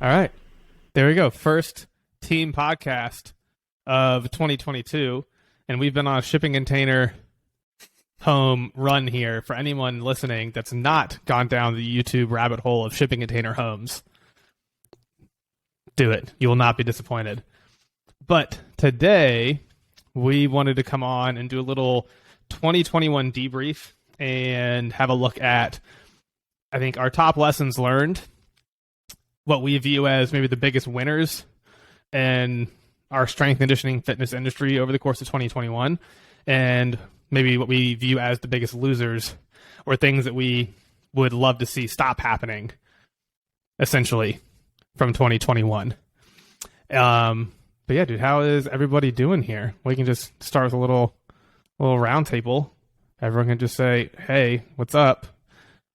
All right. There we go. First team podcast of 2022. And we've been on a shipping container home run here for anyone listening that's not gone down the YouTube rabbit hole of shipping container homes. Do it. You will not be disappointed. But today, we wanted to come on and do a little 2021 debrief and have a look at, I think, our top lessons learned, what we view as maybe the biggest winners in our strength conditioning fitness industry over the course of 2021, and maybe what we view as the biggest losers or things that we would love to see stop happening, essentially, from 2021. But yeah, dude, how is everybody doing here? We can just start with a little round table. Everyone can just say, hey, what's up?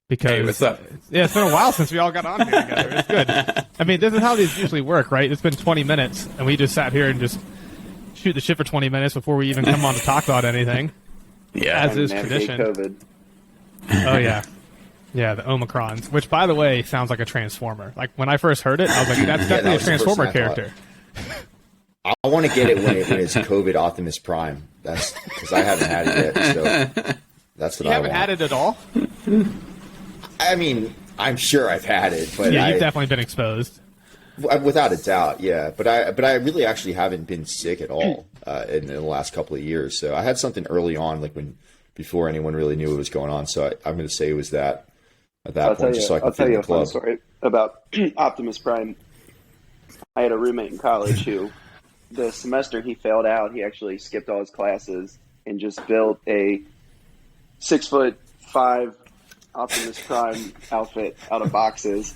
Because, hey, what's up? Yeah, it's been a while since we all got on here together. It's good. I mean, this is how these usually work, right? It's been 20 minutes, and we just sat here and just shoot the shit for 20 minutes before we even come on to talk about anything. Yeah. As is tradition. COVID. Oh, yeah. Yeah, the Omicrons, which, by the way, sounds like a Transformer. Like, when I first heard it, I was like, that's definitely a Transformer character. I want to get it when it's COVID Optimus Prime. That's because I haven't had it yet. So that's what You I haven't want. had it at all? I mean, I'm sure I've had it, but Yeah, you've definitely been exposed. Without a doubt, yeah. But I really actually haven't been sick at all in the last couple of years. So I had something early on, like before anyone really knew what was going on. So I'm going to say it was that at that point, just so I can I'll tell fit in you the a fun club. story about Optimus Prime. I had a roommate in college who, the semester he failed out, he actually skipped all his classes and just built a 6'5" Optimus Prime outfit out of boxes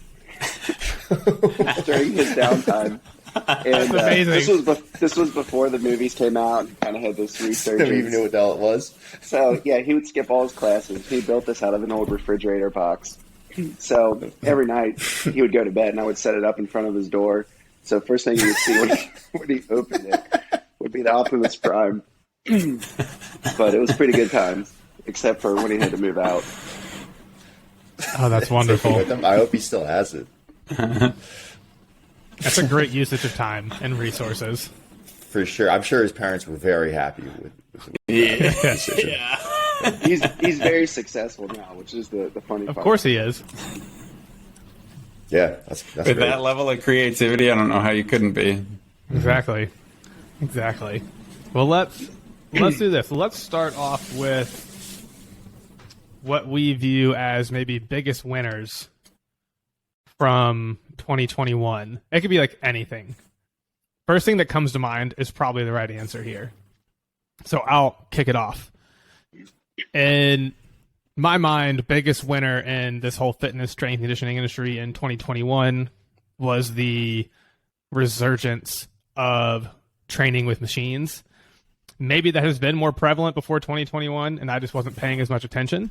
during his downtime. And amazing. This was before the movies came out and kind of had this I resurgence. don't even know what the hell it was. So, yeah, he would skip all his classes. He built this out of an old refrigerator box. So every night he would go to bed, and I would set it up in front of his door. So first thing you would see when he opened it would be the Optimus Prime. But it was pretty good times, except for when he had to move out. Oh, that's wonderful. I hope he still has it. That's a great usage of time and resources. For sure. I'm sure his parents were very happy with that decision. He's very successful now, which is the funny part. Of course he is. Yeah, that's With great. that level of creativity, I don't know how you couldn't be. Exactly. Well, let's do this. Let's start off with what we view as maybe biggest winners from 2021. It could be like anything. First thing that comes to mind is probably the right answer here. So I'll kick it off. In my mind, biggest winner in this whole fitness strength conditioning industry in 2021 was the resurgence of training with machines. Maybe that has been more prevalent before 2021, and I just wasn't paying as much attention.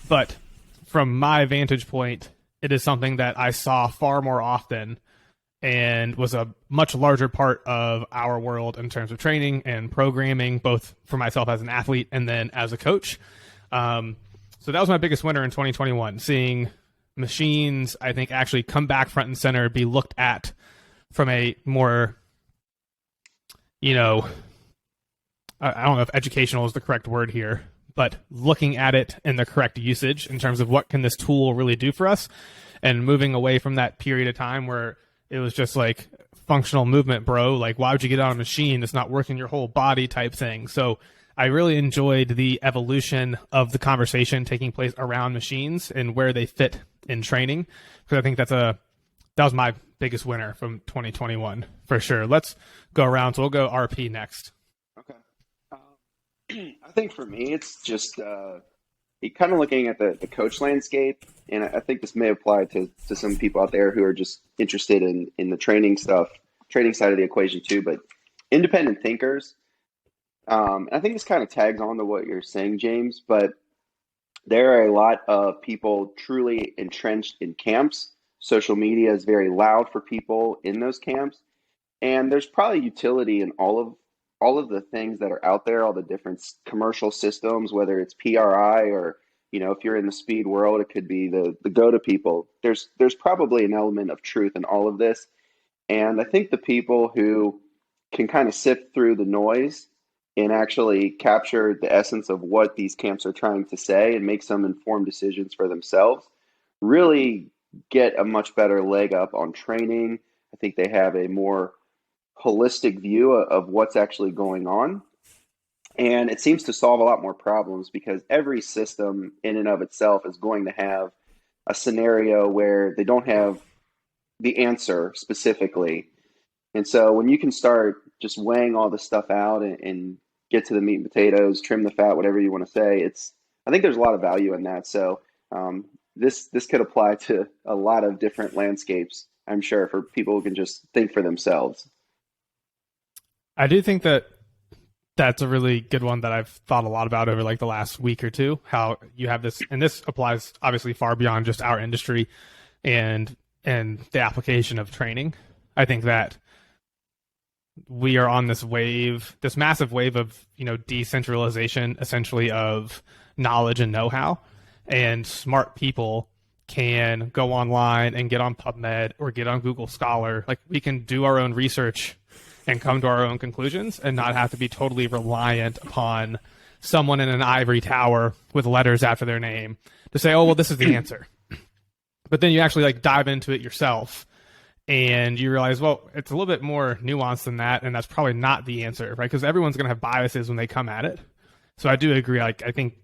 But from my vantage point, it is something that I saw far more often and was a much larger part of our world in terms of training and programming, both for myself as an athlete and then as a coach. So that was my biggest winner in 2021, seeing machines, I think, actually come back front and center, be looked at from a more, I don't know if educational is the correct word here, but looking at it in the correct usage in terms of what can this tool really do for us, and moving away from that period of time where it was just like functional movement, bro. Like, why would you get on a machine that's not working your whole body type thing? So I really enjoyed the evolution of the conversation taking place around machines and where they fit in training, because I think that was my biggest winner from 2021 for sure. Let's go around. So we'll go RP next. Okay. I think for me, it's just kind of looking at the coach landscape, and I think this may apply to some people out there who are just interested in the training side of the equation too, but independent thinkers. I think this kind of tags on to what you're saying, James, but there are a lot of people truly entrenched in camps. Social media is very loud for people in those camps, and there's probably utility in all of the things that are out there, all the different commercial systems, whether it's PRI or, if you're in the speed world, it could be the go-to people. There's probably an element of truth in all of this. And I think the people who can kind of sift through the noise and actually capture the essence of what these camps are trying to say and make some informed decisions for themselves really get a much better leg up on training. I think they have a more holistic view of what's actually going on. And it seems to solve a lot more problems because every system in and of itself is going to have a scenario where they don't have the answer specifically. And so when you can start just weighing all this stuff out and get to the meat and potatoes, trim the fat, whatever you want to say, I think there's a lot of value in that. So this could apply to a lot of different landscapes, I'm sure, for people who can just think for themselves. I do think that that's a really good one that I've thought a lot about over like the last week or two, how you have this, and this applies obviously far beyond just our industry and the application of training. I think that we are on this wave, this massive wave of, decentralization, essentially, of knowledge and know-how, and smart people can go online and get on PubMed or get on Google Scholar. Like, we can do our own research and come to our own conclusions and not have to be totally reliant upon someone in an ivory tower with letters after their name to say, oh, well, this is the answer. But then you actually like dive into it yourself and you realize, well, it's a little bit more nuanced than that. And that's probably not the answer, right? Because everyone's going to have biases when they come at it. So I do agree. Like, I think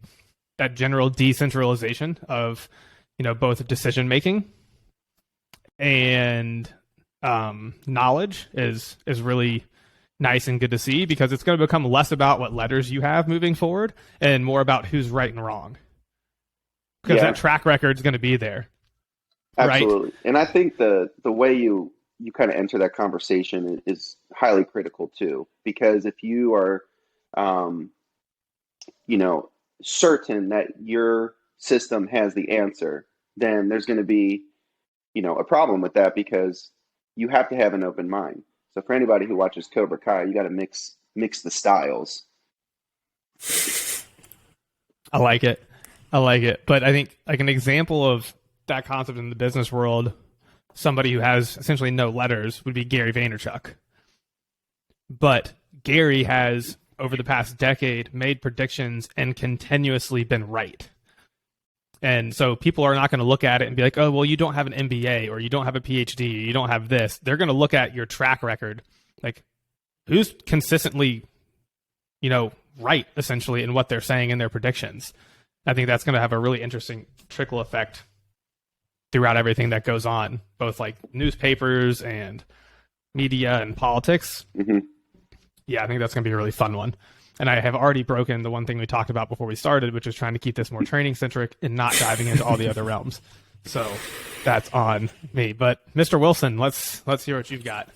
that general decentralization of, both decision-making and knowledge is really nice and good to see, because it's going to become less about what letters you have moving forward and more about who's right and wrong, because that track record is going to be there. Absolutely. Right? And I think the way you kind of enter that conversation is highly critical too, because if you are certain that your system has the answer, then there's going to be a problem with that, because you have to have an open mind. So for anybody who watches Cobra Kai, you got to mix the styles. I like it. But I think like an example of that concept in the business world, somebody who has essentially no letters would be Gary Vaynerchuk. But Gary has, over the past decade, made predictions and continuously been right. And so people are not going to look at it and be like, oh, well, you don't have an MBA or you don't have a PhD, or you don't have this. They're going to look at your track record, like who's consistently, right, essentially, in what they're saying in their predictions. I think that's going to have a really interesting trickle effect throughout everything that goes on, both like newspapers and media and politics. Mm-hmm. Yeah, I think that's going to be a really fun one. And I have already broken the one thing we talked about before we started, which is trying to keep this more training centric and not diving into all the other realms. So that's on me. But Mr. Wilson, let's hear what you've got.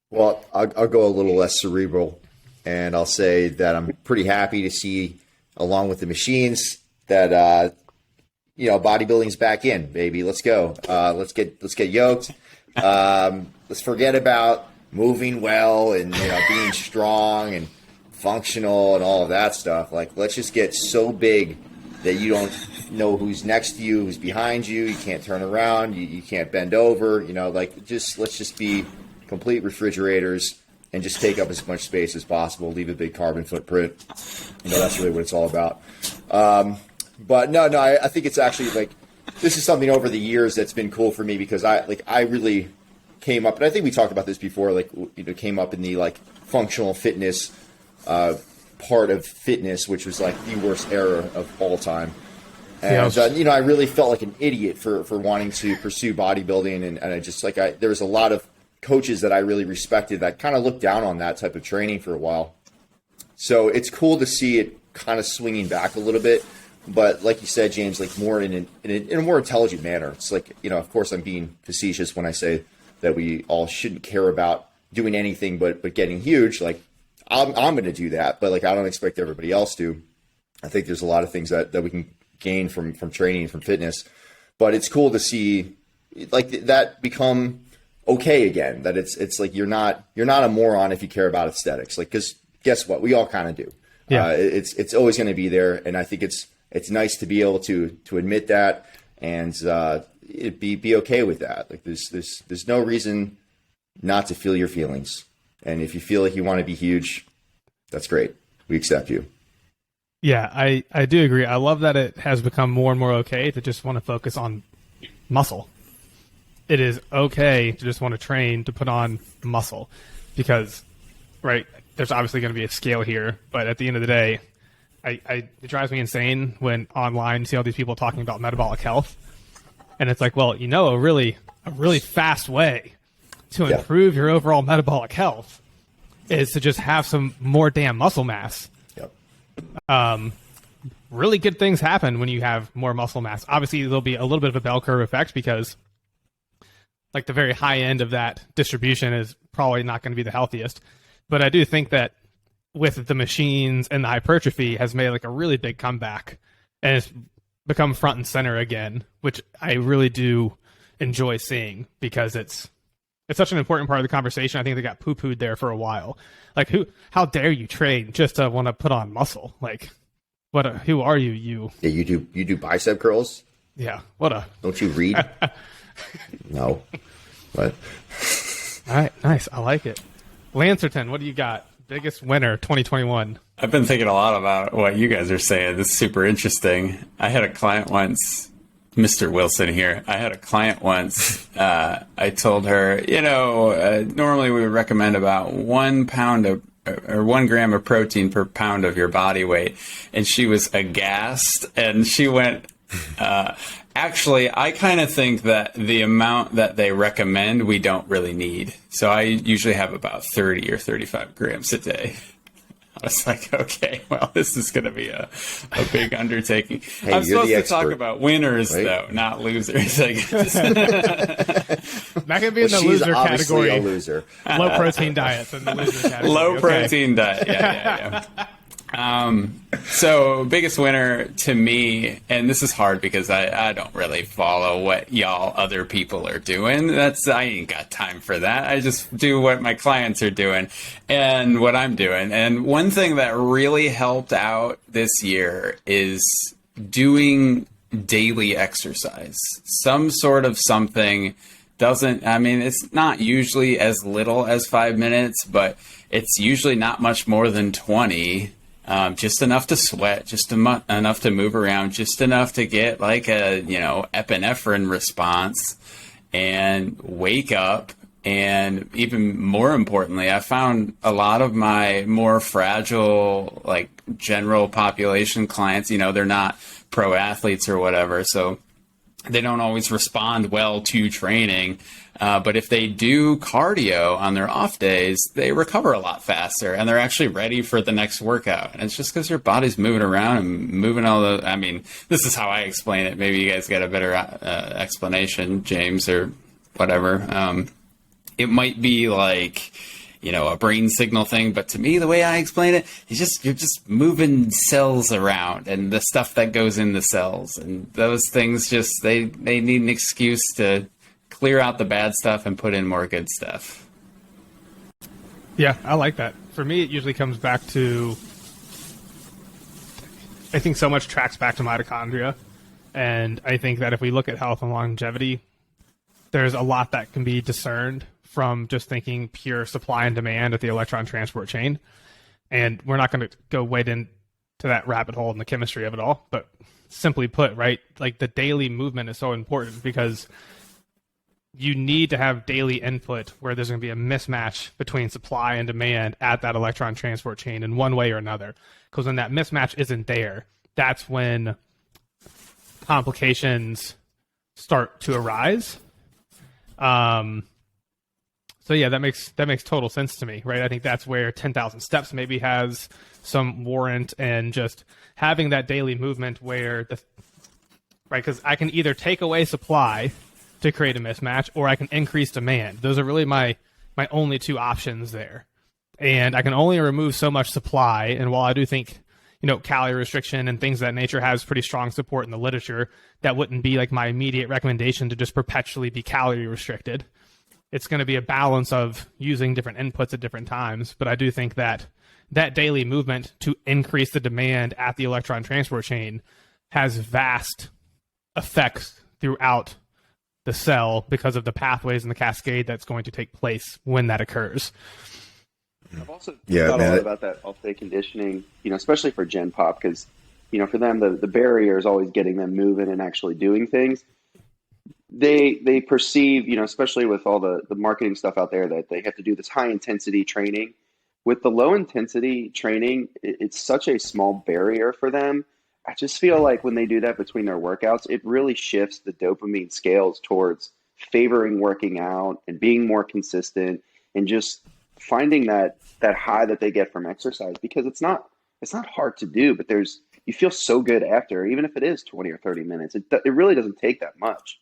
Well, I'll go a little less cerebral, and I'll say that I'm pretty happy to see, along with the machines, that bodybuilding's back in, baby. Let's go. Let's get yoked. Let's forget about moving well and being strong and functional and all of that stuff. Like, let's just get so big that you don't know who's next to you, who's behind you. You can't turn around. You can't bend over. Let's just be complete refrigerators and just take up as much space as possible. Leave a big carbon footprint. That's really what it's all about. But no, I think it's actually like, this is something over the years that's been cool for me, because I really came up, and I think we talked about this before, came up in the functional fitness part of fitness, which was like the worst era of all time. And I really felt like an idiot for wanting to pursue bodybuilding, and I just there was a lot of coaches that I really respected that kind of looked down on that type of training for a while. So it's cool to see it kind of swinging back a little bit. But like you said, James, more in a more intelligent manner. It's of course I'm being facetious when I say that we all shouldn't care about doing anything but getting huge. I'm going to do that, but I don't expect everybody else to. I think there's a lot of things that we can gain from training, from fitness. But it's cool to see that become okay again. That it's you're not a moron if you care about aesthetics. Because guess what? We all kind of do. Yeah. It's always going to be there, and I think it's nice to be able to admit that, and be okay with that. Like there's no reason not to feel your feelings. And if you feel like you want to be huge, that's great. We accept you. Yeah, I do agree. I love that it has become more and more okay to just want to focus on muscle. It is okay to just want to train to put on muscle because, right, there's obviously going to be a scale here, but at the end of the day, it drives me insane when online you see all these people talking about metabolic health. And it's like, well, a really fast way to improve your overall metabolic health is to just have some more damn muscle mass. Yep. Really good things happen when you have more muscle mass. Obviously, there'll be a little bit of a bell curve effect because like the very high end of that distribution is probably not going to be the healthiest. But I do think that with the machines and the hypertrophy has made like a really big comeback and it's become front and center again, which I really do enjoy seeing because it's such an important part of the conversation. I think they got poo-pooed there for a while. Like how dare you train just to want to put on muscle? Like who are you? Yeah, you do bicep curls? Yeah. Don't you read? No. But all right, nice. I like it. Lancerton, what do you got? Biggest winner 2021. I've been thinking a lot about what you guys are saying. This is super interesting. I had a client once, Mr. Wilson here. I had a client once. I told her, normally we would recommend about 1 pound of or 1 gram of protein per pound of your body weight. And she was aghast and she went, actually, I kind of think that the amount that they recommend, we don't really need. So I usually have about 30 or 35 grams a day. I was like, okay, well, this is going to be a big undertaking. Hey, I'm supposed to expert, talk about winners, right? Though, not losers. Not going to be in the loser category. A loser. Low protein diets in the loser category. Low protein diet. Yeah. So biggest winner to me, and this is hard because I don't really follow what other people are doing. I ain't got time for that. I just do what my clients are doing and what I'm doing. And one thing that really helped out this year is doing daily exercise. Some sort of something it's not usually as little as 5 minutes, but it's usually not much more than 20. Just enough to sweat, just enough to move around, just enough to get like a, epinephrine response and wake up. And even more importantly, I found a lot of my more fragile, like general population clients, they're not pro athletes or whatever. So they don't always respond well to training. But if they do cardio on their off days, they recover a lot faster and they're actually ready for the next workout. And it's just because your body's moving around and moving this is how I explain it. Maybe you guys get a better explanation, James, or whatever. It might be like, a brain signal thing. But to me, the way I explain it, you're just moving cells around and the stuff that goes in the cells. And those things they need an excuse to clear out the bad stuff and put in more good stuff. Yeah, I like that. For me, it usually comes back to, I think so much tracks back to mitochondria. And I think that if we look at health and longevity, there's a lot that can be discerned from just thinking pure supply and demand at the electron transport chain. And we're not going to go wade into that rabbit hole in the chemistry of it all. But simply put, right, like the daily movement is so important because you need to have daily input where there's going to be a mismatch between supply and demand at that electron transport chain in one way or another. Because when that mismatch isn't there, that's when complications start to arise. So yeah, that makes total sense to me, right? I think that's where 10,000 steps maybe has some warrant, and just having that daily movement where right, because I can either take away supply to create a mismatch, or I can increase demand. Those are really my only two options there. And I can only remove so much supply. And while I do think, calorie restriction and things of that nature has pretty strong support in the literature, that wouldn't be like my immediate recommendation to just perpetually be calorie restricted. It's going to be a balance of using different inputs at different times. But I do think that daily movement to increase the demand at the electron transport chain has vast effects throughout the cell because of the pathways and the cascade that's going to take place when that occurs. I've also thought a lot about that all-day conditioning, especially for Gen Pop, because, for them, the barrier is always getting them moving and actually doing things. They perceive, especially with all the marketing stuff out there, that they have to do this high-intensity training. With the low-intensity training, it's such a small barrier for them. I just feel like when they do that between their workouts, it really shifts the dopamine scales towards favoring working out and being more consistent and just finding that high that they get from exercise, because it's not hard to do, but you feel so good after, even if it is 20 or 30 minutes. It really doesn't take that much.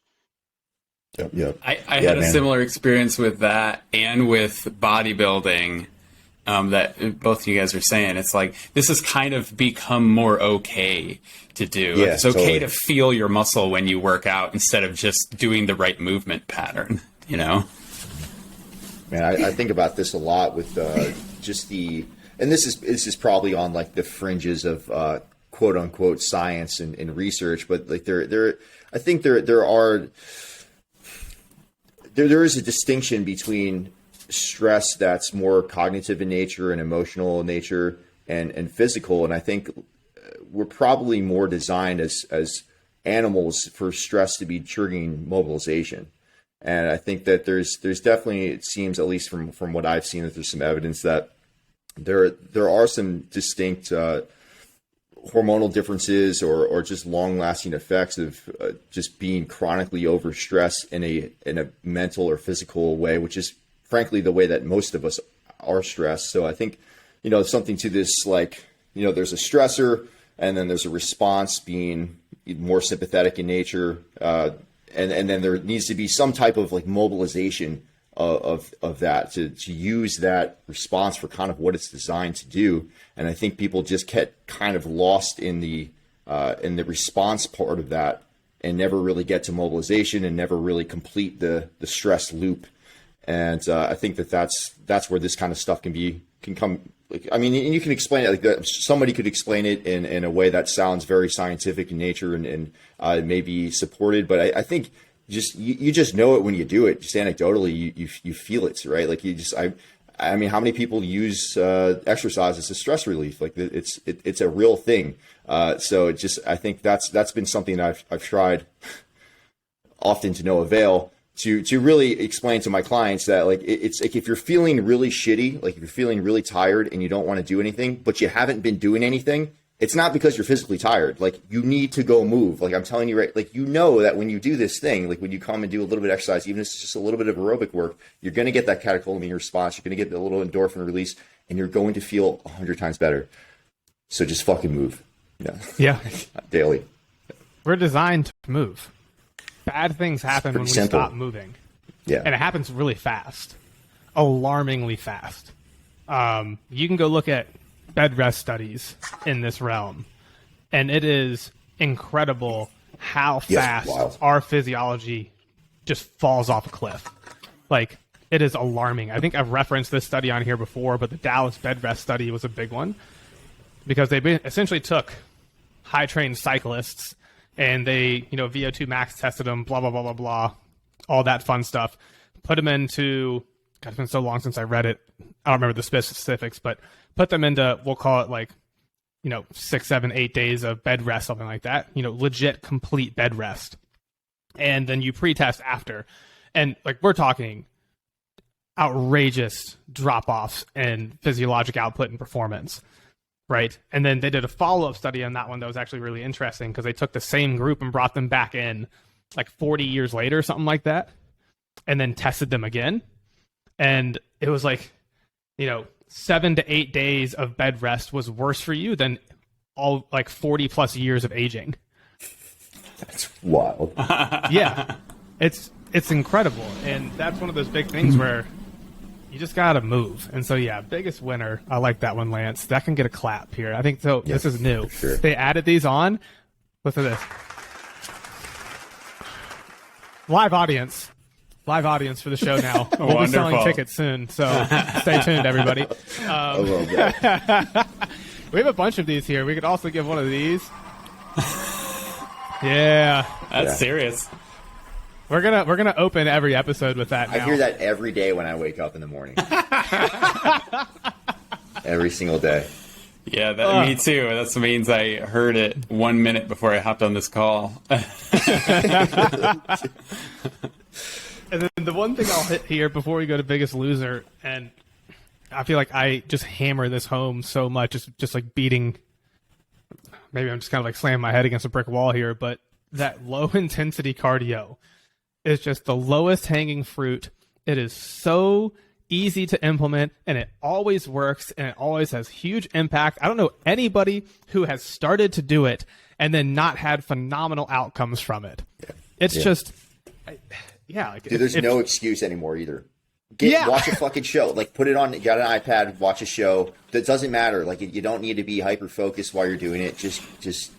Yep. I had a similar experience with that and with bodybuilding. That both of you guys are saying, it's like this has kind of become more okay to do. Yeah, it's okay totally. to feel your muscle when you work out instead of just doing the right movement pattern, Man, I think about this a lot with and this is probably on like the fringes of quote unquote science and research, but like I think there is a distinction between stress that's more cognitive in nature and emotional in nature and physical. And I think we're probably more designed as animals for stress to be triggering mobilization. And I think that there's definitely, it seems, at least from what I've seen, that there's some evidence that there are some distinct hormonal differences or just long lasting effects of just being chronically overstressed in a mental or physical way, which is frankly the way that most of us are stressed. So I think, something to this, like, there's a stressor and then there's a response being more sympathetic in nature. And then there needs to be some type of like mobilization of that to use that response for kind of what it's designed to do. And I think people just get kind of lost in the response part of that and never really get to mobilization and never really complete the stress loop. And I think that's where this kind of stuff can come. Like, I mean, and you can explain it like that. Somebody could explain it in a way that sounds very scientific in nature and maybe supported. But I think you just know it when you do it. Just anecdotally, you feel it, right? Like I mean, how many people use exercise as a stress relief? Like it's a real thing. So I think that's been something that I've tried often to no avail. To really explain to my clients that like it's like if you're feeling really shitty, like if you're feeling really tired and you don't want to do anything, but you haven't been doing anything, it's not because you're physically tired. Like you need to go move. Like I'm telling you, right? Like that when you do this thing, like when you come and do a little bit of exercise, even if it's just a little bit of aerobic work, you're going to get that catecholamine response. You're going to get a little endorphin release, and you're going to feel 100 times better. So just fucking move. Yeah. Daily. We're designed to move. Bad things happen when we stop moving. Yeah. And it happens really fast. Alarmingly fast. You can go look at bed rest studies in this realm, and it is incredible how fast our physiology just falls off a cliff. Like, it is alarming. I think I've referenced this study on here before, but the Dallas bed rest study was a big one because they essentially took high-trained cyclists and they, VO2 max tested them, blah, blah, blah, blah, blah, all that fun stuff. Put them into, God, it's been so long since I read it. I don't remember the specifics, but put them into, we'll call it like, 6, 7, 8 days of bed rest, something like that. Legit complete bed rest. And then you pre-test after. And like, we're talking outrageous drop-offs in physiologic output and performance. Right. And then they did a follow-up study on that one that was actually really interesting because they took the same group and brought them back in like 40 years later, something like that, and then tested them again. And it was like, 7 to 8 days of bed rest was worse for you than all like 40 plus years of aging. That's wild. Yeah. It's incredible. And that's one of those big things where you just got to move. And so, yeah, biggest winner. I like that one, Lance. That can get a clap here. I think so. Yes, this is new. Sure. They added these on. Listen to this. Live audience for the show now. We'll be selling tickets soon, so stay tuned, everybody. I love that. We have a bunch of these here. We could also give one of these. Yeah. That's serious. We're gonna open every episode with that now. I hear that every day when I wake up in the morning. Every single day. Yeah, me too. That means I heard it 1 minute before I hopped on this call. And then the one thing I'll hit here before we go to biggest loser, and I feel like I just hammer this home so much, it's just like beating, maybe I'm just kind of like slamming my head against a brick wall here, but that low intensity cardio is just the lowest hanging fruit. It is so easy to implement, and it always works, and it always has huge impact. I don't know anybody who has started to do it and then not had phenomenal outcomes from it. It's just, like, dude, there's no excuse anymore either. Watch a fucking show. Like, put it on. You got an iPad. Watch a show. That doesn't matter. Like, you don't need to be hyper focused while you're doing it. Just it's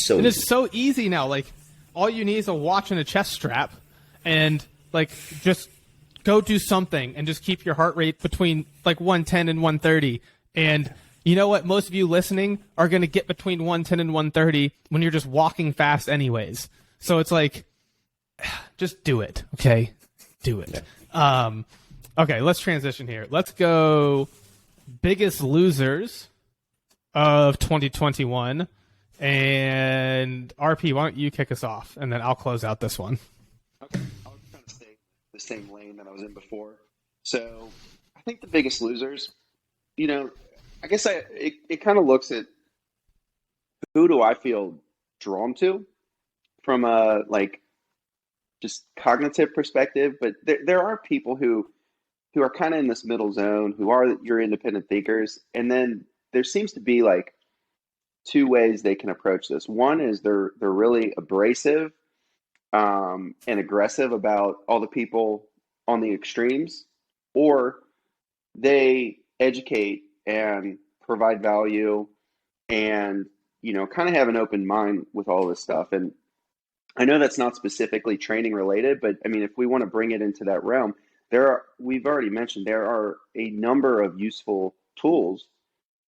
so. And easy. it's so easy now. Like, all you need is a watch and a chest strap, and like just go do something, and just keep your heart rate between like 110 and 130. And you know what? Most of you listening are going to get between 110 and 130 when you're just walking fast, anyways. So it's like, just do it. Okay, do it. Yeah. Okay, let's transition here. Let's go biggest losers of 2021. And RP, why don't you kick us off, and then I'll close out this one. Okay, I'll kind of stay the same lane that I was in before. So I think the biggest losers, I guess it kind of looks at who do I feel drawn to from a just cognitive perspective, but there are people who are kind of in this middle zone, who are your independent thinkers, and then there seems to be like two ways they can approach this. One is they're really abrasive and aggressive about all the people on the extremes, or they educate and provide value and kind of have an open mind with all this stuff. And I know that's not specifically training related, but I mean, if we want to bring it into that realm, we've already mentioned there are a number of useful tools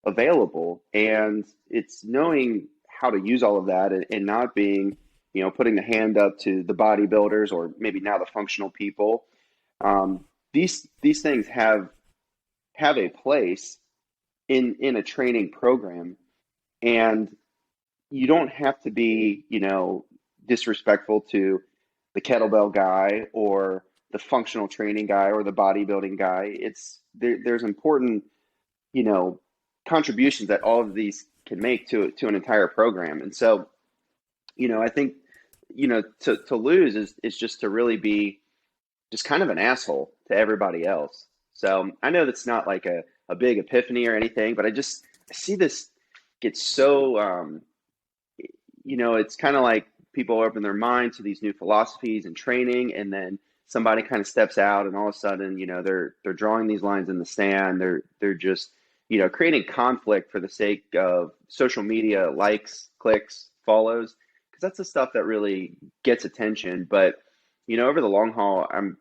available, and it's knowing how to use all of that and not being, putting the hand up to the bodybuilders or maybe now the functional people. These things have a place in a training program, and you don't have to be, disrespectful to the kettlebell guy or the functional training guy or the bodybuilding guy. There's important, contributions that all of these can make to an entire program. And so, I think, to lose is just to really be just kind of an asshole to everybody else. So I know that's not like a big epiphany or anything, but I see this get so, it's kind of like people open their mind to these new philosophies and training, and then somebody kind of steps out, and all of a sudden, they're drawing these lines in the sand. They're just, creating conflict for the sake of social media likes, clicks, follows, because that's the stuff that really gets attention. But, over the long haul, I'm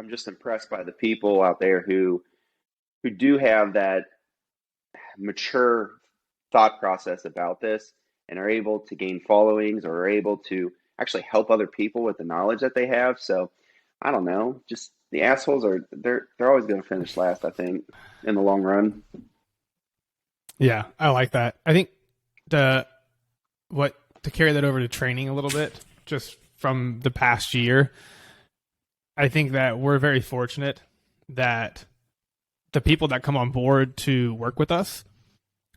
just impressed by the people out there who do have that mature thought process about this and are able to gain followings or are able to actually help other people with the knowledge that they have. So I don't know, just the assholes they're always going to finish last, I think, in the long run. Yeah, I like that. I think to carry that over to training a little bit, just from the past year, I think that we're very fortunate that the people that come on board to work with us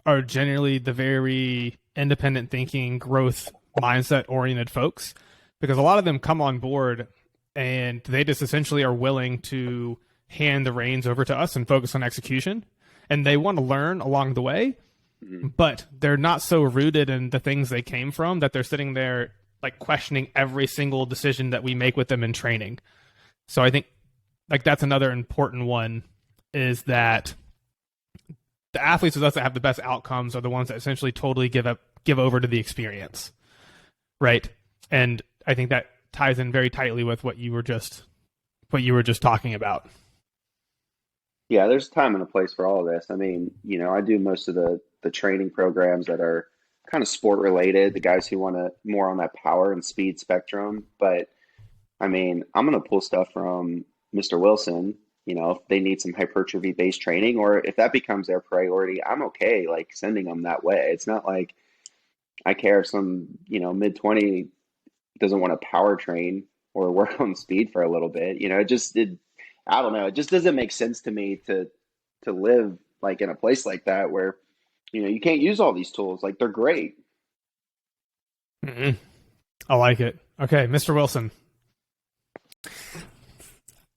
are generally the very independent thinking, growth mindset oriented folks, because a lot of them come on board and they just essentially are willing to hand the reins over to us and focus on execution. And they want to learn along the way, but they're not so rooted in the things they came from that they're sitting there like questioning every single decision that we make with them in training. So I think like that's another important one, is that the athletes with us that have the best outcomes are the ones that essentially totally give over to the experience. Right. And I think that ties in very tightly with what you were just talking about. Yeah, there's a time and a place for all of this. I mean, I do most of the training programs that are kind of sport related, the guys who want to more on that power and speed spectrum. But, I mean, I'm going to pull stuff from Mr. Wilson, if they need some hypertrophy based training, or if that becomes their priority, I'm okay like sending them that way. It's not like I care if some, mid 20 doesn't want to power train or work on speed for a little bit. I don't know. It just doesn't make sense to me to live like in a place like that where, you can't use all these tools. Like they're great. Mm-hmm. I like it. Okay, Mr. Wilson.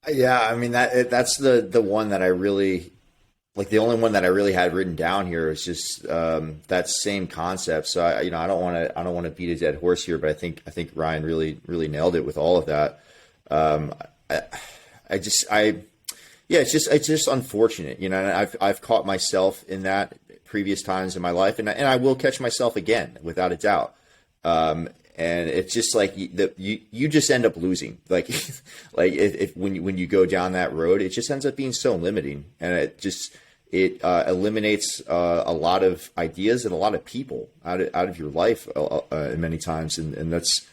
Yeah, I mean that's the one that I really like. The only one that I really had written down here is just that same concept. So I don't want to beat a dead horse here, but I think Ryan really nailed it with all of that. It's just unfortunate, and I've caught myself in that previous times in my life, and I will catch myself again without a doubt. And it's just like you just end up losing, like if when you go down that road, it just ends up being so limiting, and it eliminates a lot of ideas and a lot of people out of your life many times, and that's,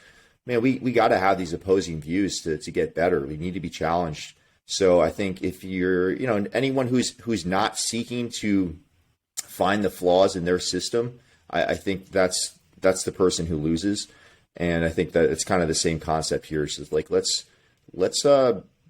man, we got to have these opposing views to get better. We need to be challenged. So I think if you're anyone who's not seeking to find the flaws in their system, I think that's the person who loses. And I think that it's kind of the same concept here. It's just like, let's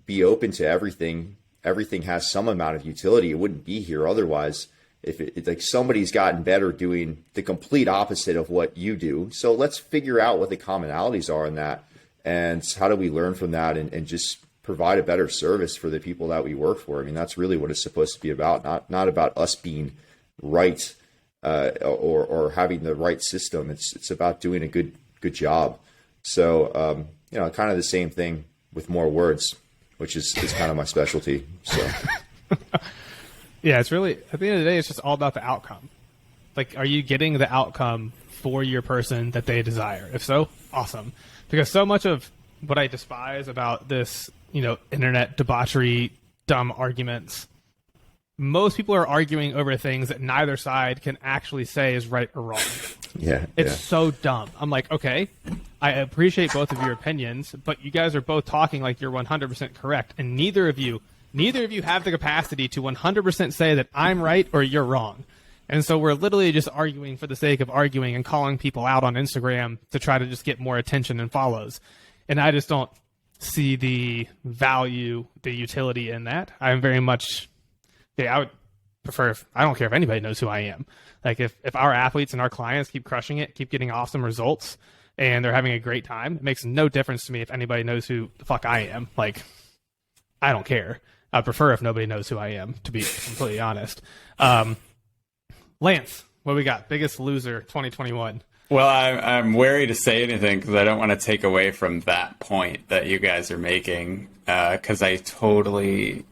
be open to everything. Everything has some amount of utility. It wouldn't be here otherwise. If it's like somebody's gotten better doing the complete opposite of what you do. So let's figure out what the commonalities are in that, and how do we learn from that, and just provide a better service for the people that we work for. I mean, that's really what it's supposed to be about. Not about us being right or having the right system. It's about doing a good job. So, kind of the same thing with more words, which is kind of my specialty. So, yeah, it's really, at the end of the day, it's just all about the outcome. Like, are you getting the outcome for your person that they desire? If so, awesome. Because so much of what I despise about this, internet debauchery, dumb arguments, most people are arguing over things that neither side can actually say is right or wrong. Yeah. It's so dumb. I'm like, okay, I appreciate both of your opinions, but you guys are both talking like you're 100% correct, and neither of you have the capacity to 100% say that I'm right or you're wrong. And so we're literally just arguing for the sake of arguing and calling people out on Instagram to try to just get more attention and follows. And I just don't see the value, the utility in that. I'm very much... Yeah, I would prefer I don't care if anybody knows who I am. Like if our athletes and our clients keep crushing it, keep getting awesome results, and they're having a great time, it makes no difference to me if anybody knows who the fuck I am. Like, I don't care. I'd prefer if nobody knows who I am, to be completely honest. Lance, what we got? Biggest loser 2021. Well, I'm wary to say anything because I don't want to take away from that point that you guys are making, because I totally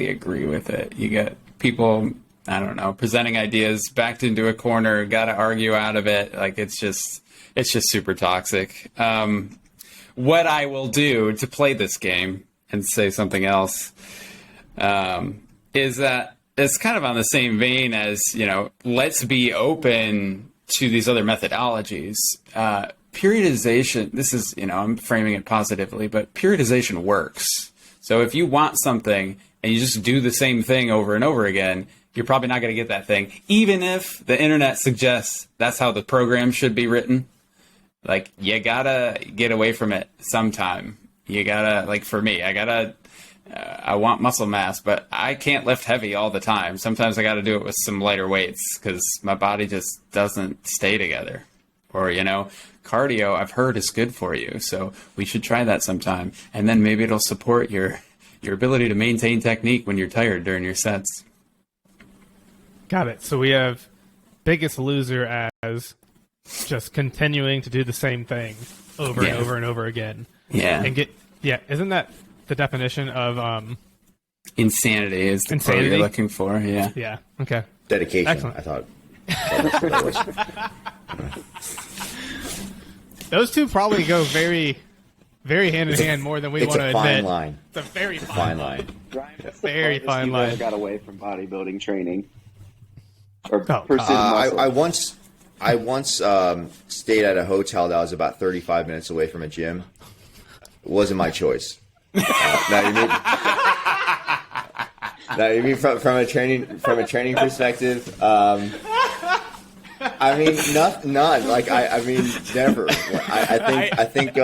agree with it. You get people, I don't know, presenting ideas backed into a corner, got to argue out of it. Like, it's just super toxic. What I will do to play this game and say something else is that it's kind of on the same vein as, let's be open to these other methodologies. Periodization, this is, I'm framing it positively, but periodization works. So if you want something and you just do the same thing over and over again, you're probably not going to get that thing. Even if the internet suggests that's how the program should be written, like, you gotta get away from it sometime. You gotta, like, for me, I want muscle mass, but I can't lift heavy all the time. Sometimes I got to do it with some lighter weights because my body just doesn't stay together. Or, cardio, I've heard, is good for you. So we should try that sometime. And then maybe it'll support your ability to maintain technique when you're tired during your sets. Got it. So we have biggest loser as just continuing to do the same thing over and over and over again. Yeah. And isn't that the definition of insanity is the quote you're looking for? Yeah. Yeah. Okay. Dedication. Excellent. I thought that was. Those two probably go very, very hand in hand more than we want to admit. It's a fine line. It's a very fine line. Brian, what's Very the fine farthest line. you ever got away from bodybuilding training? Or Oh, pursued muscle? I once stayed at a hotel that was about 35 minutes away from a gym, wasn't my choice. Now you mean from a training perspective? I mean, none. Like I mean, never. I think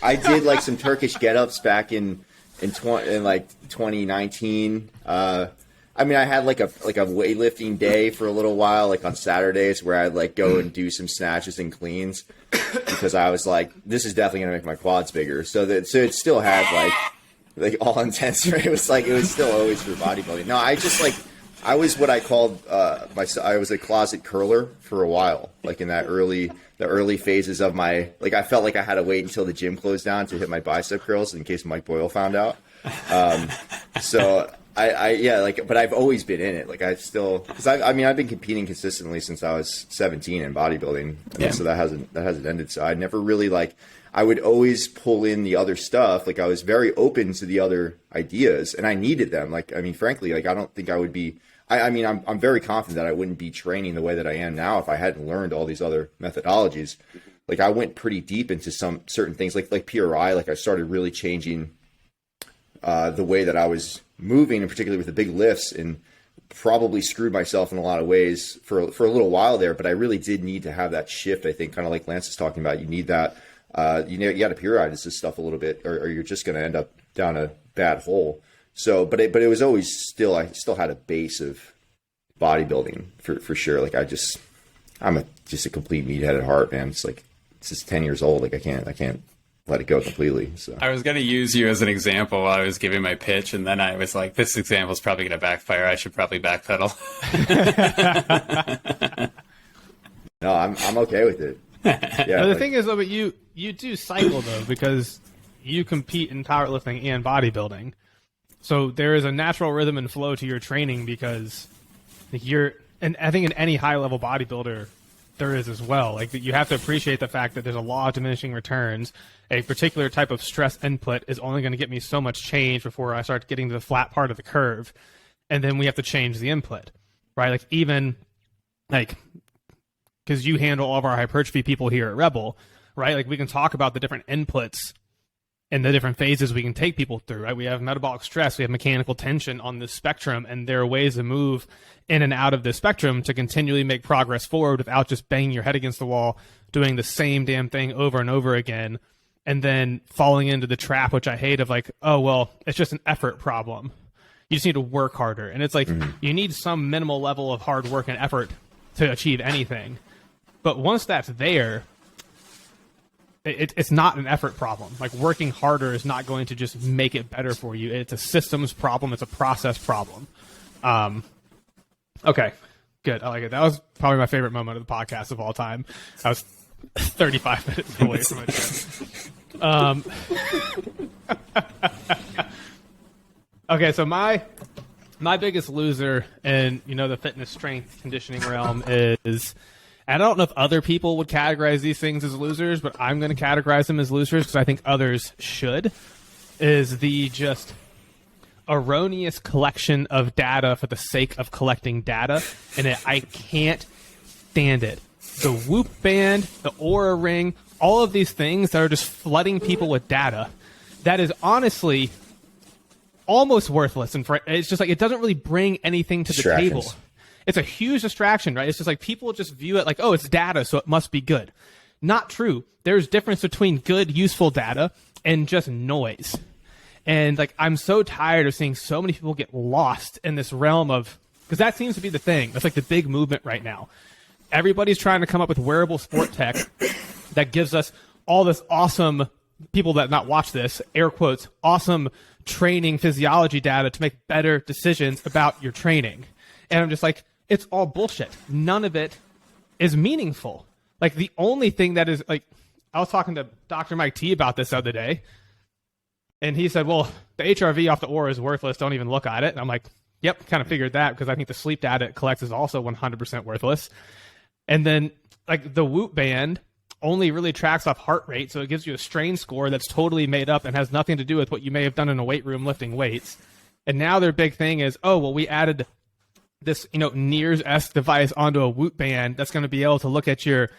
I did like some Turkish get-ups back in 2019. I mean, I had like a weightlifting day for a little while, like on Saturdays, where I'd like go and do some snatches and cleans because I was like, this is definitely gonna make my quads bigger. So it still had like all intents. It was still always for bodybuilding. No, I just like. I was what I called I was a closet curler for a while, like in the early phases of my, like I felt like I had to wait until the gym closed down to hit my bicep curls in case Mike Boyle found out. So but I've always been in it. Like I still, because I've been competing consistently since I was 17 in bodybuilding, and so that hasn't ended. So I never really I would always pull in the other stuff. Like I was very open to the other ideas, and I needed them. Like I mean, frankly, like I don't think I would be. I'm very confident that I wouldn't be training the way that I am now if I hadn't learned all these other methodologies. Like I went pretty deep into some certain things, like PRI. Like I started really changing the way that I was moving, and particularly with the big lifts, and probably screwed myself in a lot of ways for a little while there. But I really did need to have that shift. I think, kind of like Lance is talking about, you need that. You got to periodize this stuff a little bit, or you're just going to end up down a bad hole. So, but it was always I still had a base of bodybuilding for sure. Like I'm just a complete meathead at heart, man. It's like, it's just 10 years old. Like I can't let it go completely. So I was going to use you as an example while I was giving my pitch, and then I was like, this example is probably going to backfire. I should probably backpedal. No, I'm okay with it. Yeah. But the thing is, though, but you do cycle though, because you compete in powerlifting and bodybuilding. So there is a natural rhythm and flow to your training, because and I think in any high level bodybuilder there is as well. Like you have to appreciate the fact that there's a law of diminishing returns. A particular type of stress input is only going to get me so much change before I start getting to the flat part of the curve, and then we have to change the input, right? Like even like, because you handle all of our hypertrophy people here at Rebel, right? Like we can talk about the different inputs and the different phases we can take people through, right? We have metabolic stress, we have mechanical tension on the spectrum, and there are ways to move in and out of the spectrum to continually make progress forward without just banging your head against the wall, doing the same damn thing over and over again, and then falling into the trap, which I hate, of like, oh, well, it's just an effort problem. You just need to work harder. And it's like, you need some minimal level of hard work and effort to achieve anything. But once that's there, it's not an effort problem. Like working harder is not going to just make it better for you. It's a systems problem. It's a process problem. Okay, good. I like it. That was probably my favorite moment of the podcast of all time. I was 35 minutes away from it. Okay, so my biggest loser in the fitness, strength, conditioning realm is. And I don't know if other people would categorize these things as losers, but I'm going to categorize them as losers because I think others should, is the just erroneous collection of data for the sake of collecting data. And I can't stand it. The Whoop band, the Aura ring, all of these things that are just flooding people with data that is honestly almost worthless. And it's just like, it doesn't really bring anything to the table. It's a huge distraction, right? It's just like people just view it like, oh, it's data, so it must be good. Not true. There's difference between good, useful data and just noise. And like, I'm so tired of seeing so many people get lost in this realm of, because that seems to be the thing. That's like the big movement right now. Everybody's trying to come up with wearable sport tech that gives us all this awesome, people that not watch this, air quotes, awesome training physiology data to make better decisions about your training. And I'm just like, it's all bullshit. None of it is meaningful. Like the only thing that is like, I was talking to Dr. Mike T about this the other day, and he said, well, the HRV off the Aura is worthless. Don't even look at it. And I'm like, yep, kind of figured that, because I think the sleep data it collects is also 100% worthless. And then like the Whoop band only really tracks off heart rate. So it gives you a strain score that's totally made up and has nothing to do with what you may have done in a weight room lifting weights. And now their big thing is, oh, well, we added this, NIRS-esque device onto a Whoop band that's going to be able to look at your,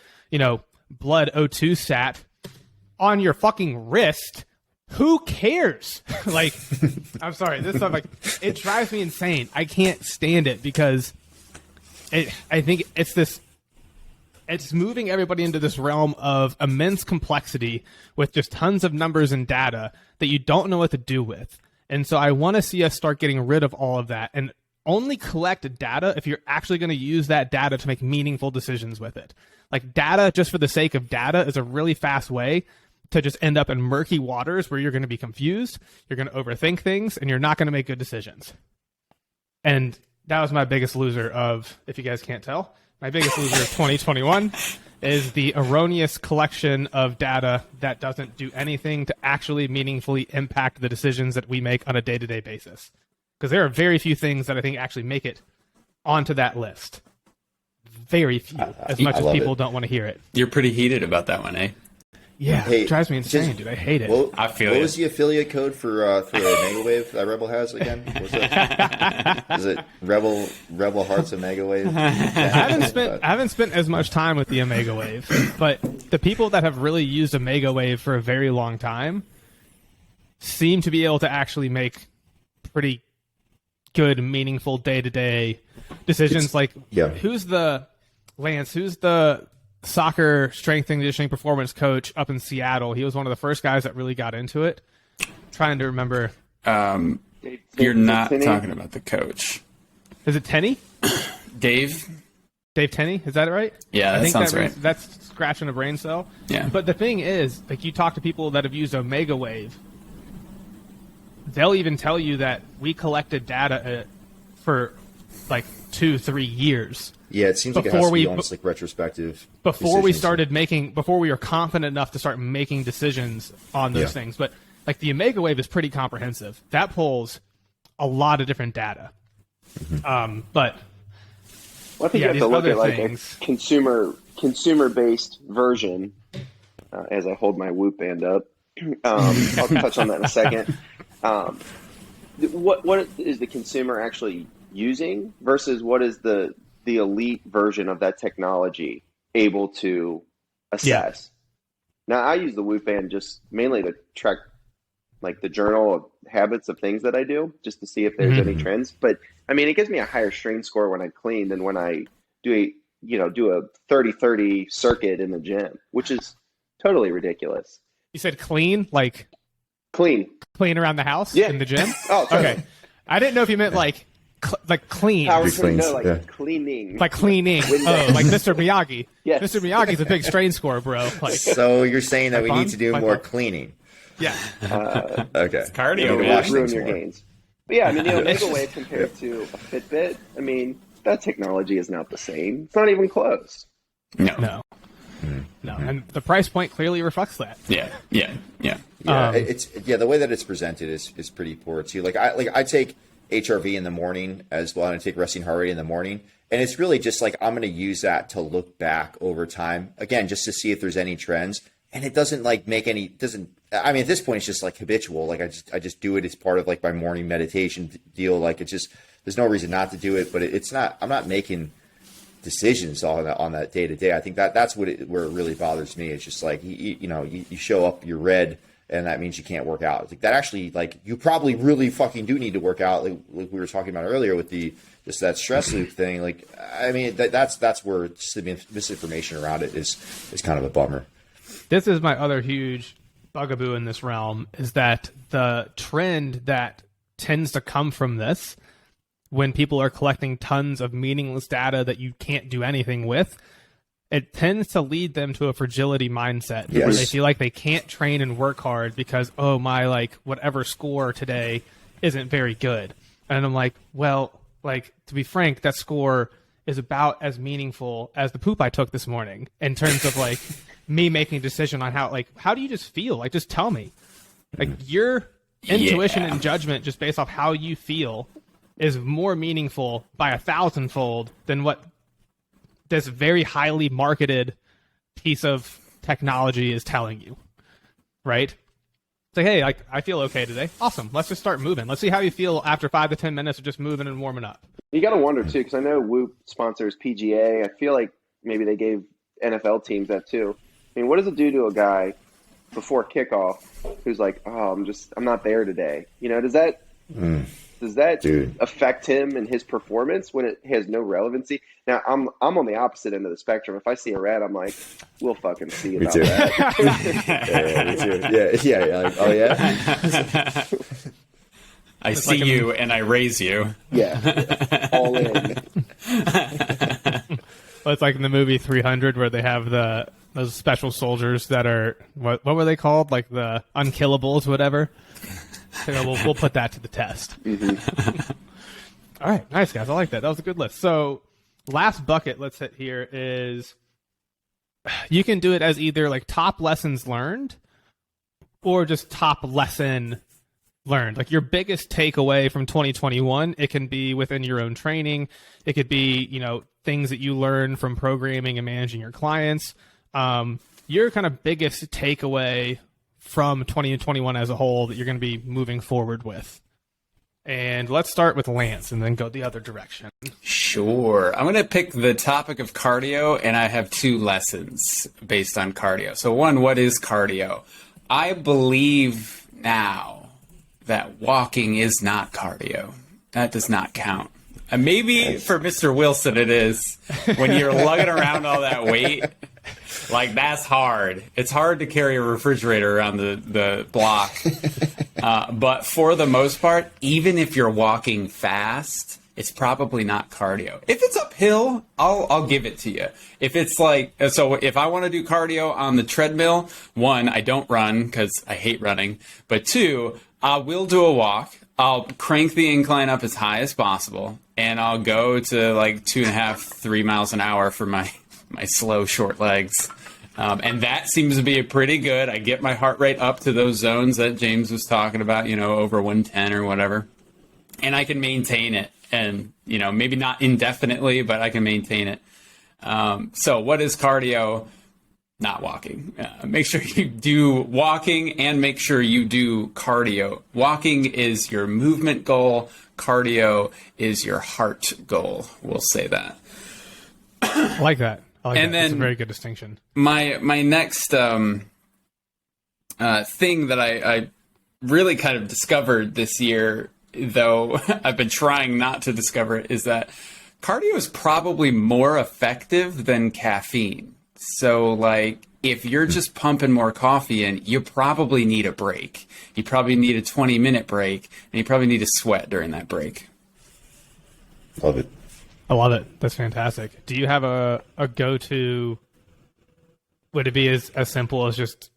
blood O2 stat on your fucking wrist who cares? Like, I'm sorry, this stuff, like, it drives me insane. I can't stand it because I think it's moving everybody into this realm of immense complexity with just tons of numbers and data that you don't know what to do with. And so I want to see us start getting rid of all of that and only collect data if you're actually going to use that data to make meaningful decisions with it. Like, data just for the sake of data is a really fast way to just end up in murky waters where you're going to be confused, you're going to overthink things, and you're not going to make good decisions. And that was my biggest loser of, if you guys can't tell, my biggest loser of 2021 is the erroneous collection of data that doesn't do anything to actually meaningfully impact the decisions that we make on a day-to-day basis. Because there are very few things that I think actually make it onto that list. Very few, as much as people don't want to hear it. You're pretty heated about that one, eh? Yeah, Hey, it drives me insane, dude. I hate it. Well, I feel what it. was the affiliate code for Megawave that Rebel has again? What's it? Is it Rebel Hearts of Megawave? I haven't spent as much time with the Omega Wave, but the people that have really used Omega Wave for a very long time seem to be able to actually make pretty good, meaningful day-to-day decisions. Who's the soccer strength and conditioning performance coach up in Seattle? He was one of the first guys that really got into it. Trying to remember. You're not talking about the coach. Is it Tenney? Dave Tenney? Is that right? Yeah, that sounds right. That's scratching a brain cell. Yeah. But the thing is, like, you talk to people that have used Omega Wave, they'll even tell you that we collected data for like 2-3 years. Yeah, it seems like it has to be almost like retrospective. Before we were confident enough to start making decisions on those things. But like, the Omega Wave is pretty comprehensive. That pulls a lot of different data. Mm-hmm. But I think you have to look at like things. A consumer-based version. As I hold my Whoop band up, I'll touch on that in a second. What is the consumer actually using versus what is the elite version of that technology able to assess? Now, I use the Whoop band just mainly to track like the journal of habits of things that I do, just to see if there's any trends. But I mean, it gives me a higher strain score when I clean than when I do a 30-30 circuit in the gym, which is totally ridiculous. You said clean, like clean around the house in the gym? Oh, totally. Okay. I didn't know if you meant like clean. Power clean, no, like cleaning. Like cleaning. Oh, like Mr. Miyagi. Yes. Mr. Miyagi's a big strain score, bro. Like, so you're saying that we need to do more cleaning? Yeah. Okay. It's cardio, to man. ruin your gains. But yeah, I mean, the Omega Wave compared to a Fitbit, I mean, that technology is not the same. It's not even close. No. And the price point clearly reflects that. Yeah. It's the way that it's presented is pretty poor too. I take HRV in the morning as well, and I take resting heart rate in the morning, and it's really just like I'm going to use that to look back over time again, just to see if there's any trends. And it doesn't like make any. I mean, at this point, it's just like habitual. Like I just do it as part of like my morning meditation deal. Like it's just there's no reason not to do it, but it's not. I'm not making decisions on that day to day. I think that's where it really bothers me. It's just like you show up, you're red, and that means you can't work out. Like that actually, like you probably really fucking do need to work out. Like we were talking about earlier with just that stress loop thing. Like I mean that's where just the misinformation around it is kind of a bummer. This is my other huge bugaboo in this realm, is that the trend that tends to come from this, when people are collecting tons of meaningless data that you can't do anything with, it tends to lead them to a fragility mindset where they feel like they can't train and work hard because, my like whatever score today isn't very good. And I'm like, well, like, to be frank, that score is about as meaningful as the poop I took this morning in terms of like me making a decision on how do you just feel? Like, just tell me. Like, your intuition and judgment just based off how you feel is more meaningful by 1,000-fold than what this very highly marketed piece of technology is telling you, right? It's like, hey, I feel okay today. Awesome. Let's just start moving. Let's see how you feel after 5 to 10 minutes of just moving and warming up. You got to wonder, too, because I know Whoop sponsors PGA. I feel like maybe they gave NFL teams that, too. I mean, what does it do to a guy before kickoff who's like, "Oh, I'm not there today." You know, does that Dude. affect him and his performance when it has no relevancy? Now, I'm on the opposite end of the spectrum. If I see a rat, I'm like, "We'll fucking see about too. that." Yeah, me too. Yeah. Like, oh yeah. I see you and I raise you. Yeah, all in. Well, it's like in the movie 300 where they have those special soldiers that are what were they called? Like the unkillables, whatever. So we'll put that to the test. Mm-hmm. All right, nice guys. I like that. That was a good list. So last bucket let's hit here is you can do it as either like top lessons learned or just top lesson learned. Like your biggest takeaway from 2021, it can be within your own training. It could be, things that you learn from programming and managing your clients. Your kind of biggest takeaway from 2021 as a whole that you're going to be moving forward with. And let's start with Lance and then go the other direction. Sure. I'm going to pick the topic of cardio, and I have 2 lessons based on cardio. So one, what is cardio? I believe now that walking is not cardio. That does not count. And maybe for Mr. Wilson it is. When you're lugging around all that weight, like that's hard. It's hard to carry a refrigerator around the block. But for the most part, even if you're walking fast, it's probably not cardio. If it's uphill, I'll give it to you. If it's like, so if I want to do cardio on the treadmill, 1, I don't run because I hate running. But 2, I will do a walk. I'll crank the incline up as high as possible, and I'll go to like 2.5, 3 miles an hour for my slow, short legs. And that seems to be pretty good. I get my heart rate up to those zones that James was talking about, over 110 or whatever. And I can maintain it. And, maybe not indefinitely, but I can maintain it. So what is cardio? Not walking. Make sure you do walking and make sure you do cardio. Walking is your movement goal. Cardio is your heart goal. We'll say that. I like that. And That's a then very good distinction. My next thing that I really kind of discovered this year, though I've been trying not to discover it, is that cardio is probably more effective than caffeine. So, like, if you're just pumping more coffee in, you probably need a break. You probably need a 20-minute break, and you probably need to sweat during that break. Love it. I love it. That's fantastic. Do you have a go-to? Would it be as simple as just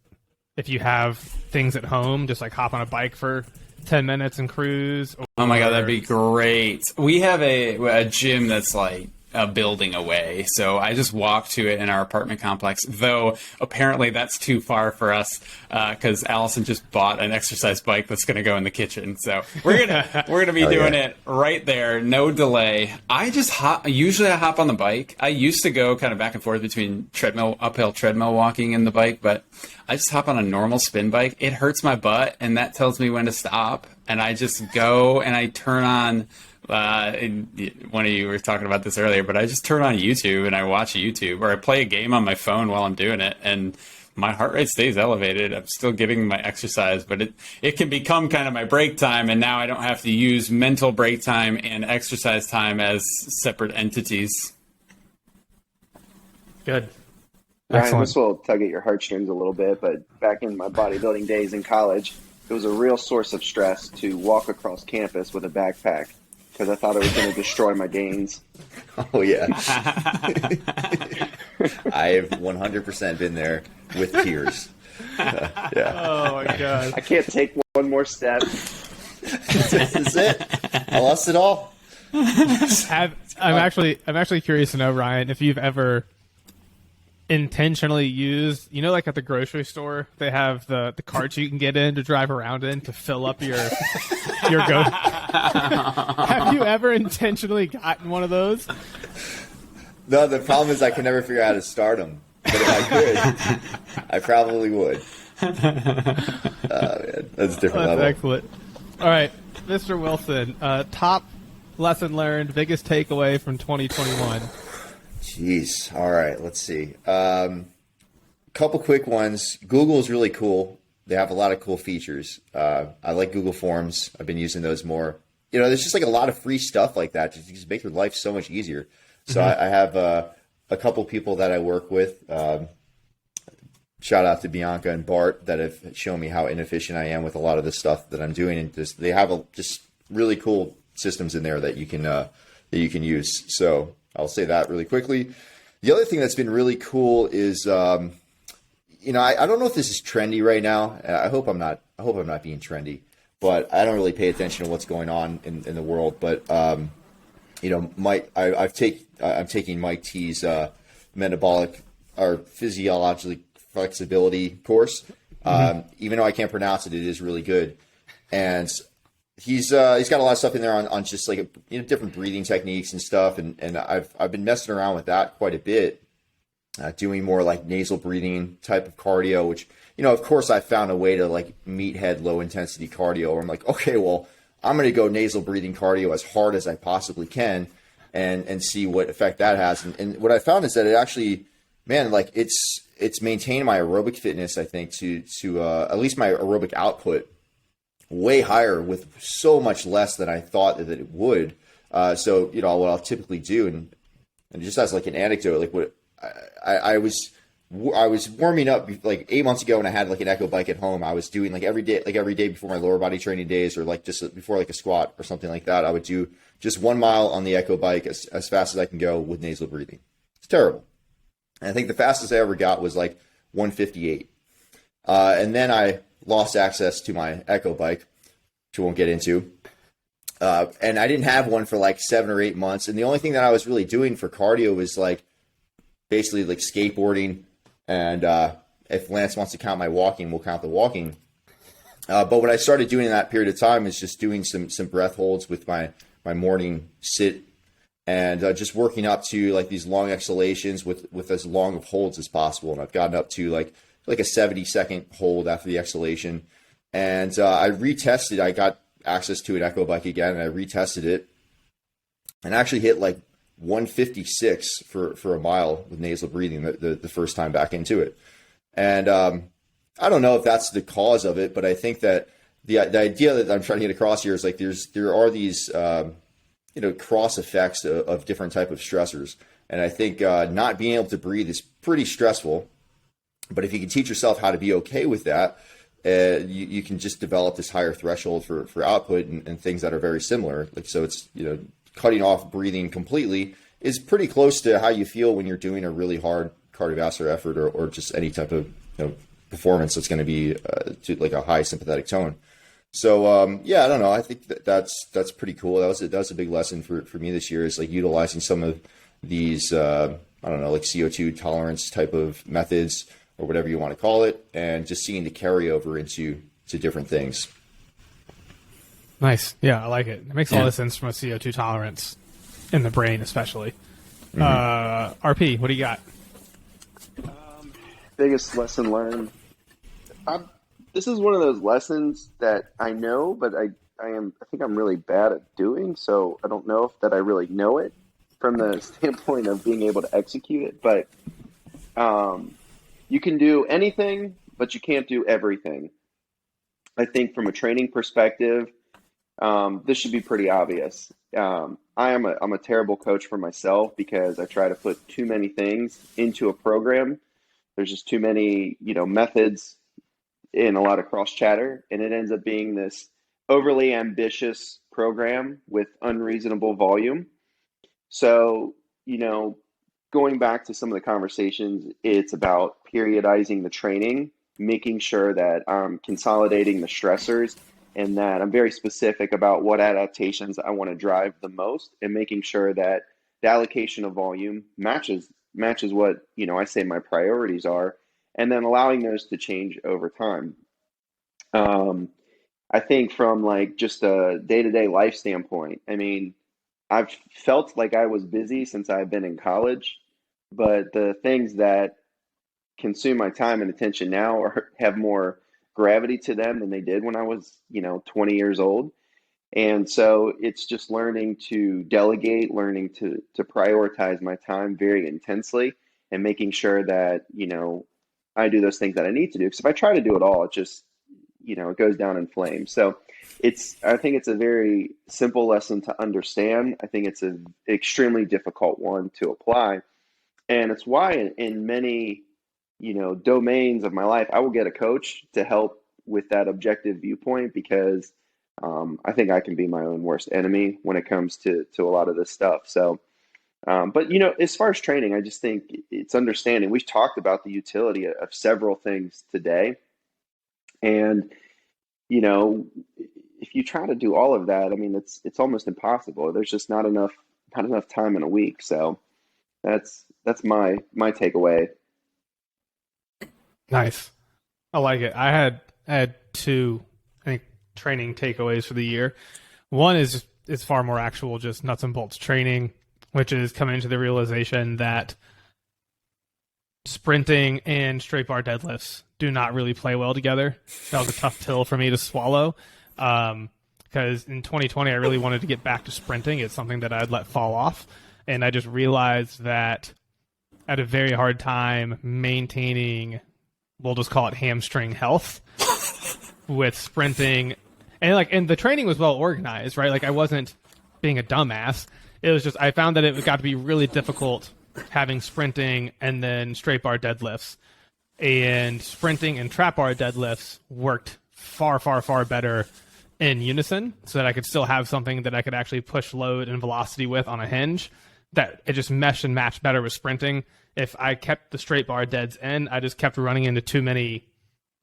if you have things at home, just like hop on a bike for 10 minutes and cruise? Oh my God, that'd be great. We have a gym that's like a building away, so I just walk to it in our apartment complex, though apparently that's too far for us because Allison just bought an exercise bike that's going to go in the kitchen, so we're gonna be doing it right there, no delay. I just usually I hop on the bike. I used to go kind of back and forth between uphill treadmill walking and the bike, but I just hop on a normal spin bike. It hurts my butt, and that tells me when to stop, and I just go and I turn on one of you were talking about this earlier, but I just turn on YouTube and I watch YouTube, or I play a game on my phone while I'm doing it, and my heart rate stays elevated. I'm still getting my exercise, but it can become kind of my break time, and now I don't have to use mental break time and exercise time as separate entities. Good. Ryan, Excellent. this will tug at your heartstrings a little bit, but back in my bodybuilding days in college, it was a real source of stress to walk across campus with a backpack because I thought it was going to destroy my gains. Oh, yeah. I've 100% been there with tears. Yeah. Oh my God. I can't take one more step. That's it. I lost it all. I'm actually curious to know, Ryan, if you've ever intentionally used, like at the grocery store, they have the carts you can get in to drive around in to fill up your go. Have you ever intentionally gotten one of those? No, the problem is I can never figure out how to start them. But if I could, I probably would. Man, that's a different level. Excellent. All right, Mr. Wilson, top lesson learned, biggest takeaway from 2021. Jeez. All right. Let's see. couple quick ones. Google is really cool. They have a lot of cool features. I like Google Forms. I've been using those more. There's just like a lot of free stuff like that to just make your life so much easier. So I have a couple people that I work with. Shout out to Bianca and Bart that have shown me how inefficient I am with a lot of the stuff that I'm doing. And they have just really cool systems in there that you can use. So I'll say that really quickly. The other thing that's been really cool is, I don't know if this is trendy right now. I hope I'm not being trendy, but I don't really pay attention to what's going on in the world. But I'm taking Mike T's metabolic or physiological flexibility course. Even though I can't pronounce it, it is really good. And he's got a lot of stuff in there on just like different breathing techniques and stuff. And I've been messing around with that quite a bit, doing more like nasal breathing type of cardio, which, of course I found a way to like meathead low intensity cardio where I'm like, okay, well, I'm going to go nasal breathing cardio as hard as I possibly can and see what effect that has. And what I found is that it actually, man, like it's maintained my aerobic fitness, I think, to at least my aerobic output way higher with so much less than I thought that it would. So, what I'll typically do, and just as like an anecdote, like what I was warming up like 8 months ago when I had like an echo bike at home. I was doing like every day before my lower body training days, or like just before like a squat or something like that. I would do just 1 mile on the echo bike as fast as I can go with nasal breathing. It's terrible. And I think the fastest I ever got was like 158. And then I lost access to my echo bike, which we won't get into. And I didn't have one for like 7 or 8 months. And the only thing that I was really doing for cardio was like basically like skateboarding. And if Lance wants to count my walking, we'll count the walking. But what I started doing in that period of time is just doing some breath holds with my morning sit, and just working up to like these long exhalations with as long of holds as possible. And I've gotten up to like a 70-second hold after the exhalation. And I retested. I got access to an echo bike again, and I retested it and actually hit like 156 for a mile with nasal breathing the first time back into it. And I don't know if that's the cause of it, but I think that the idea that I'm trying to get across here is like there are these cross effects of different type of stressors. And I think not being able to breathe is pretty stressful. But if you can teach yourself how to be okay with that, you can just develop this higher threshold for output and things that are very similar. Like, so it's, cutting off breathing completely is pretty close to how you feel when you're doing a really hard cardiovascular effort or just any type of performance that's going to be to like a high sympathetic tone. So I don't know. I think that's pretty cool. That was a big lesson for me this year, is like utilizing some of these like CO2 tolerance type of methods or whatever you want to call it, and just seeing the carryover into different things. Nice. Yeah, I like it. It makes a lot of sense from a CO2 tolerance in the brain, especially. RP, what do you got? Biggest lesson learned. This is one of those lessons that I know, but I think I'm really bad at doing. So I don't know if that I really know it from the standpoint of being able to execute it. But you can do anything, but you can't do everything. I think from a training perspective, this should be pretty obvious. I'm a terrible coach for myself because I try to put too many things into a program. There's just too many, methods in a lot of cross chatter, and it ends up being this overly ambitious program with unreasonable volume. So, going back to some of the conversations, it's about periodizing the training, making sure that I'm consolidating the stressors, and that I'm very specific about what adaptations I want to drive the most, and making sure that the allocation of volume matches what, I say my priorities are, and then allowing those to change over time. I think from like just a day-to-day life standpoint, I mean, I've felt like I was busy since I've been in college, but the things that consume my time and attention now have more gravity to them than they did when I was, 20 years old. And so it's just learning to delegate, learning to prioritize my time very intensely, and making sure that, I do those things that I need to do. Because if I try to do it all, it just, it goes down in flames. So I think it's a very simple lesson to understand. I think it's an extremely difficult one to apply. And it's why in many, domains of my life, I will get a coach to help with that objective viewpoint, because I think I can be my own worst enemy when it comes to a lot of this stuff. So, but as far as training, I just think it's understanding. We've talked about the utility of several things today, and if you try to do all of that, I mean, it's almost impossible. There's just not enough time in a week. So that's my takeaway. Nice. I like it. I had two, I think, training takeaways for the year. One is far more actual, just nuts and bolts training, which is coming to the realization that sprinting and straight bar deadlifts do not really play well together. That was a tough pill for me to swallow, because in 2020 I really wanted to get back to sprinting. It's something that I'd let fall off, and I just realized that I had a very hard time maintaining, we'll just call it hamstring health, with sprinting. And the training was well organized, right? Like, I wasn't being a dumbass. It was just, I found that it got to be really difficult having sprinting and then straight bar deadlifts. And sprinting and trap bar deadlifts worked far, far, far better in unison, so that I could still have something that I could actually push load and velocity with on a hinge. That it just meshed and matched better with sprinting. If I kept the straight bar deads in, I just kept running into too many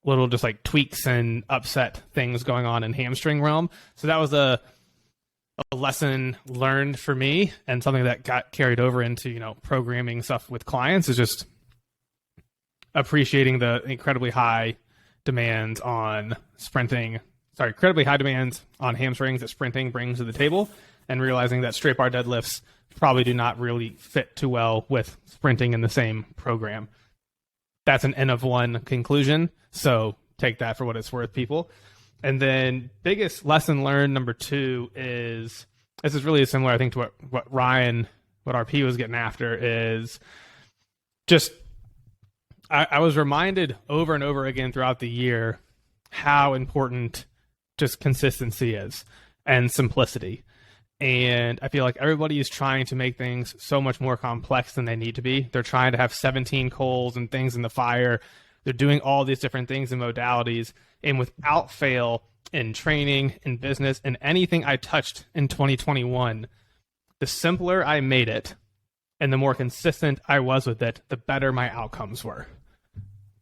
little just like tweaks and upset things going on in hamstring realm. So that was a lesson learned for me, and something that got carried over into, programming stuff with clients, is just appreciating the incredibly high demands on incredibly high demands on hamstrings that sprinting brings to the table, and realizing that straight bar deadlifts probably do not really fit too well with sprinting in the same program. That's an N of one conclusion, so take that for what it's worth, people. And then biggest lesson learned number 2 is, this is really similar, I think, to what RP was getting after, is just, I was reminded over and over again throughout the year how important just consistency is, and simplicity. And I feel like everybody is trying to make things so much more complex than they need to be. They're trying to have 17 coals and things in the fire. They're doing all these different things and modalities. And without fail, in training, in business, in anything I touched in 2021, the simpler I made it and the more consistent I was with it, the better my outcomes were.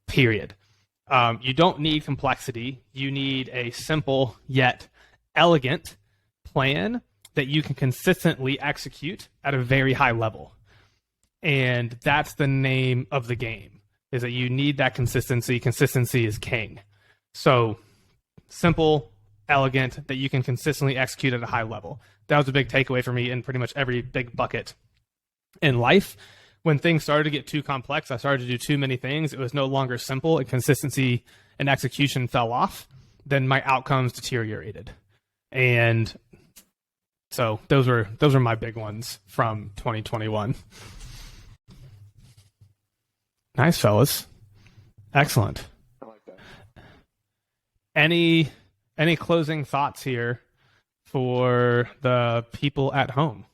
Period. You don't need complexity. You need a simple yet elegant plan that you can consistently execute at a very high level. And that's the name of the game, is that you need that consistency. Consistency is king. So simple, elegant, that you can consistently execute at a high level. That was a big takeaway for me in pretty much every big bucket in life. When things started to get too complex, I started to do too many things. It was no longer simple, and consistency and execution fell off. Then my outcomes deteriorated. And so those are my big ones from 2021. Nice, fellas. Excellent. I like that. Any closing thoughts here for the people at home?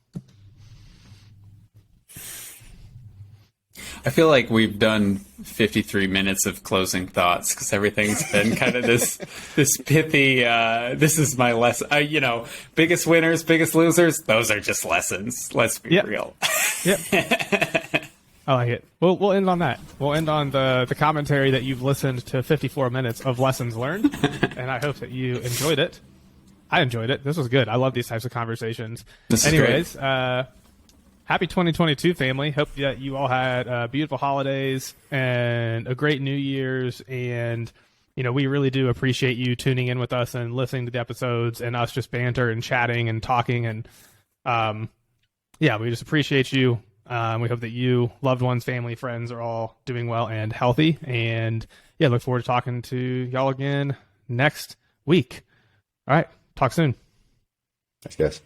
I feel like we've done 53 minutes of closing thoughts, because everything's been kind of this pithy, this is my lesson. Biggest winners, biggest losers, those are just lessons. Let's be real. Yep. I like it. We'll end on that. We'll end on the commentary that you've listened to 54 minutes of lessons learned, and I hope that you enjoyed it. I enjoyed it. This was good. I love these types of conversations. Anyways, happy 2022, family. Hope that you all had beautiful holidays and a great New Year's. And, we really do appreciate you tuning in with us and listening to the episodes, and us just banter and chatting and talking. And, we just appreciate you. We hope that you, loved ones, family, friends are all doing well and healthy. And, look forward to talking to y'all again next week. All right. Talk soon. Thanks, guys.